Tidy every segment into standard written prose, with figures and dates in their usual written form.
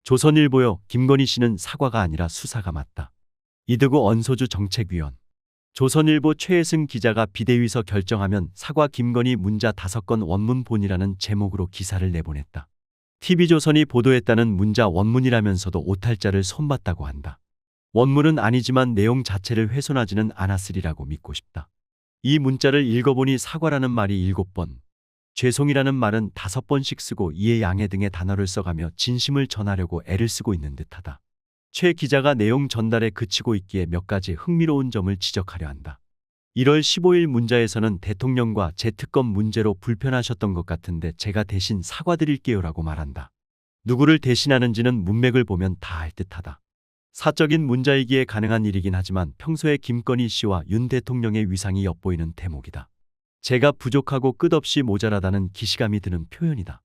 조선일보요. 김건희 씨는 사과가 아니라 수사가 맞다. 이드구 언소주 정책위원. 조선일보 최혜승 기자가 비대위서 결정하면 사과 김건희 문자 5건 원문본이라는 제목으로 기사를 내보냈다. TV조선이 보도했다는 문자 원문이라면서도 오탈자를 손봤다고 한다. 원문은 아니지만 내용 자체를 훼손하지는 않았으리라고 믿고 싶다. 이 문자를 읽어보니 사과라는 말이 7번, 죄송이라는 말은 5번씩 쓰고 이해 양해 등의 단어를 써가며 진심을 전하려고 애를 쓰고 있는 듯하다. 최 기자가 내용 전달에 그치고 있기에 몇 가지 흥미로운 점을 지적하려 한다. 1월 15일 문자에서는 대통령과 재특검 문제로 불편하셨던 것 같은데 제가 대신 사과드릴게요라고 말한다. 누구를 대신하는지는 문맥을 보면 다 알 듯하다. 사적인 문자이기에 가능한 일이긴 하지만 평소에 김건희 씨와 윤 대통령의 위상이 엿보이는 대목이다. 제가 부족하고 끝없이 모자라다는 기시감이 드는 표현이다.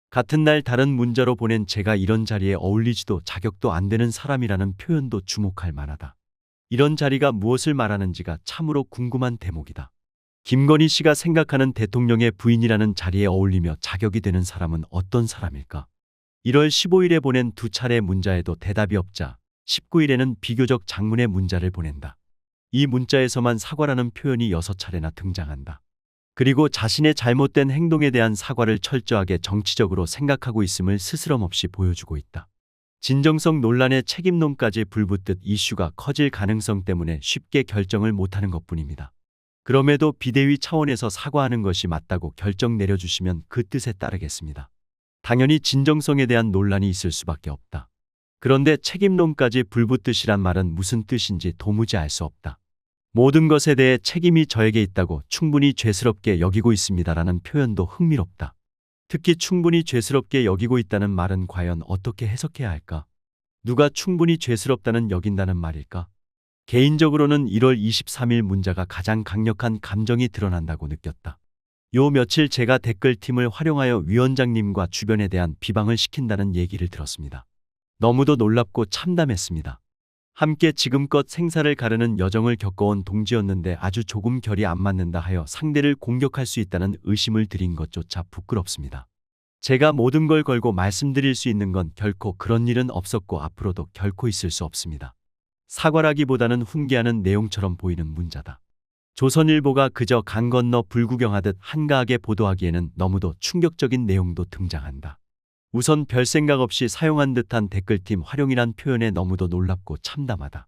같은 날 다른 문자로 보낸 제가 이런 자리에 어울리지도 자격도 안 되는 사람이라는 표현도 주목할 만하다. 이런 자리가 무엇을 말하는지가 참으로 궁금한 대목이다. 김건희 씨가 생각하는 대통령의 부인이라는 자리에 어울리며 자격이 되는 사람은 어떤 사람일까? 1월 15일에 보낸 2차례 문자에도 대답이 없자 19일에는 비교적 장문의 문자를 보낸다. 이 문자에서만 사과라는 표현이 6차례나 등장한다. 그리고 자신의 잘못된 행동에 대한 사과를 철저하게 정치적으로 생각하고 있음을 스스럼없이 보여주고 있다. 진정성 논란의 책임론까지 불붙듯 이슈가 커질 가능성 때문에 쉽게 결정을 못하는 것뿐입니다. 그럼에도 비대위 차원에서 사과하는 것이 맞다고 결정 내려주시면 그 뜻에 따르겠습니다. 당연히 진정성에 대한 논란이 있을 수밖에 없다. 그런데 책임론까지 불붙듯이란 말은 무슨 뜻인지 도무지 알 수 없다. 모든 것에 대해 책임이 저에게 있다고 충분히 죄스럽게 여기고 있습니다라는 표현도 흥미롭다. 특히 충분히 죄스럽게 여기고 있다는 말은 과연 어떻게 해석해야 할까? 누가 충분히 죄스럽다는 여긴다는 말일까? 개인적으로는 1월 23일 문자가 가장 강력한 감정이 드러난다고 느꼈다. 요 며칠 제가 댓글팀을 활용하여 위원장님과 주변에 대한 비방을 시킨다는 얘기를 들었습니다. 너무도 놀랍고 참담했습니다. 함께 지금껏 생사를 가르는 여정을 겪어온 동지였는데 아주 조금 결이 안 맞는다 하여 상대를 공격할 수 있다는 의심을 드린 것조차 부끄럽습니다. 제가 모든 걸 걸고 말씀드릴 수 있는 건 결코 그런 일은 없었고 앞으로도 결코 있을 수 없습니다. 사과라기보다는 훈계하는 내용처럼 보이는 문자다. 조선일보가 그저 강 건너 불구경하듯 한가하게 보도하기에는 너무도 충격적인 내용도 등장한다. 우선 별 생각 없이 사용한 듯한 댓글팀 활용이란 표현에 너무도 놀랍고 참담하다.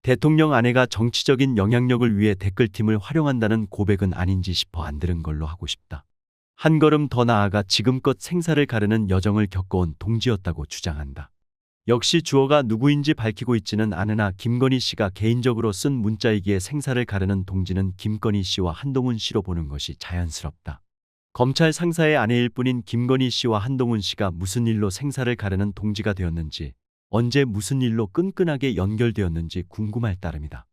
대통령 아내가 정치적인 영향력을 위해 댓글팀을 활용한다는 고백은 아닌지 싶어 안 들은 걸로 하고 싶다. 한 걸음 더 나아가 지금껏 생사를 가르는 여정을 겪어온 동지였다고 주장한다. 역시 주어가 누구인지 밝히고 있지는 않으나 김건희 씨가 개인적으로 쓴 문자이기에 생사를 가르는 동지는 김건희 씨와 한동훈 씨로 보는 것이 자연스럽다. 검찰 상사의 아내일 뿐인 김건희 씨와 한동훈 씨가 무슨 일로 생사를 가르는 동지가 되었는지, 언제 무슨 일로 끈끈하게 연결되었는지 궁금할 따름이다.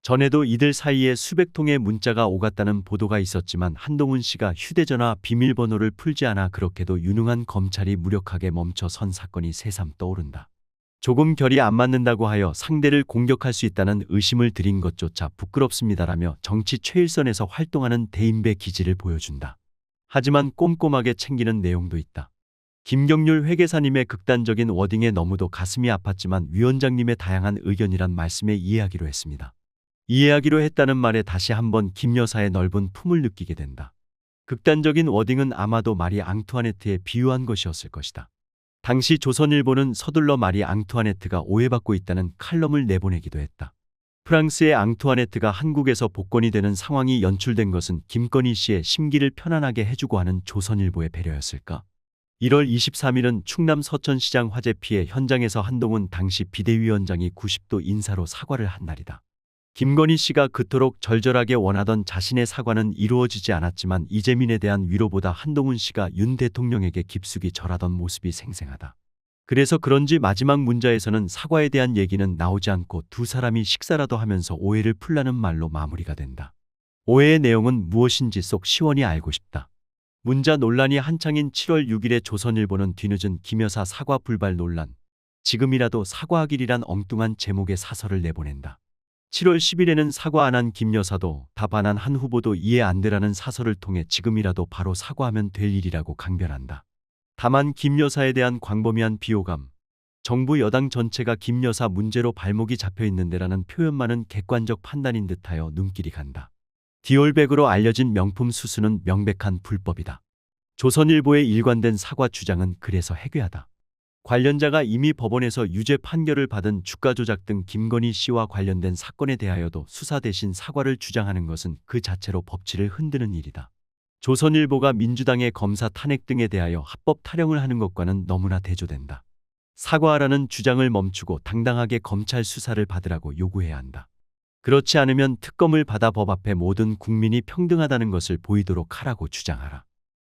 전에도 이들 사이에 수백 통의 문자가 오갔다는 보도가 있었지만 한동훈 씨가 휴대전화 비밀번호를 풀지 않아 그렇게도 유능한 검찰이 무력하게 멈춰선 사건이 새삼 떠오른다. 조금 결이 안 맞는다고 하여 상대를 공격할 수 있다는 의심을 드린 것조차 부끄럽습니다라며 정치 최일선에서 활동하는 대인배 기질을 보여준다. 하지만 꼼꼼하게 챙기는 내용도 있다. 김경률 회계사님의 극단적인 워딩에 너무도 가슴이 아팠지만 위원장님의 다양한 의견이란 말씀에 이해하기로 했습니다. 이해하기로 했다는 말에 다시 한번 김 여사의 넓은 품을 느끼게 된다. 극단적인 워딩은 아마도 마리 앙투아네트에 비유한 것이었을 것이다. 당시 조선일보는 서둘러 마리 앙투아네트가 오해받고 있다는 칼럼을 내보내기도 했다. 프랑스의 앙투아네트가 한국에서 복권이 되는 상황이 연출된 것은 김건희 씨의 심기를 편안하게 해주고 하는 조선일보의 배려였을까? 1월 23일은 충남 서천시장 화재 피해 현장에서 한동훈 당시 비대위원장이 90도 인사로 사과를 한 날이다. 김건희 씨가 그토록 절절하게 원하던 자신의 사과는 이루어지지 않았지만 이재민에 대한 위로보다 한동훈 씨가 윤 대통령에게 깊숙이 절하던 모습이 생생하다. 그래서 그런지 마지막 문자에서는 사과에 대한 얘기는 나오지 않고 두 사람이 식사라도 하면서 오해를 풀라는 말로 마무리가 된다. 오해의 내용은 무엇인지 속 시원히 알고 싶다. 문자 논란이 한창인 7월 6일에 조선일보는 뒤늦은 김 여사 사과 불발 논란, 지금이라도 사과하기리란 엉뚱한 제목의 사설을 내보낸다. 7월 10일에는 사과 안 한 김 여사도 답 안 한 한 후보도 이해 안 되라는 사설을 통해 지금이라도 바로 사과하면 될 일이라고 강변한다. 다만 김 여사에 대한 광범위한 비호감, 정부 여당 전체가 김 여사 문제로 발목이 잡혀 있는데라는 표현만은 객관적 판단인 듯하여 눈길이 간다. 디올백으로 알려진 명품 수수는 명백한 불법이다. 조선일보의 일관된 사과 주장은 그래서 해괴하다. 관련자가 이미 법원에서 유죄 판결을 받은 주가 조작 등 김건희 씨와 관련된 사건에 대하여도 수사 대신 사과를 주장하는 것은 그 자체로 법치를 흔드는 일이다. 조선일보가 민주당의 검사 탄핵 등에 대하여 합법 타령을 하는 것과는 너무나 대조된다. 사과하라는 주장을 멈추고 당당하게 검찰 수사를 받으라고 요구해야 한다. 그렇지 않으면 특검을 받아 법 앞에 모든 국민이 평등하다는 것을 보이도록 하라고 주장하라.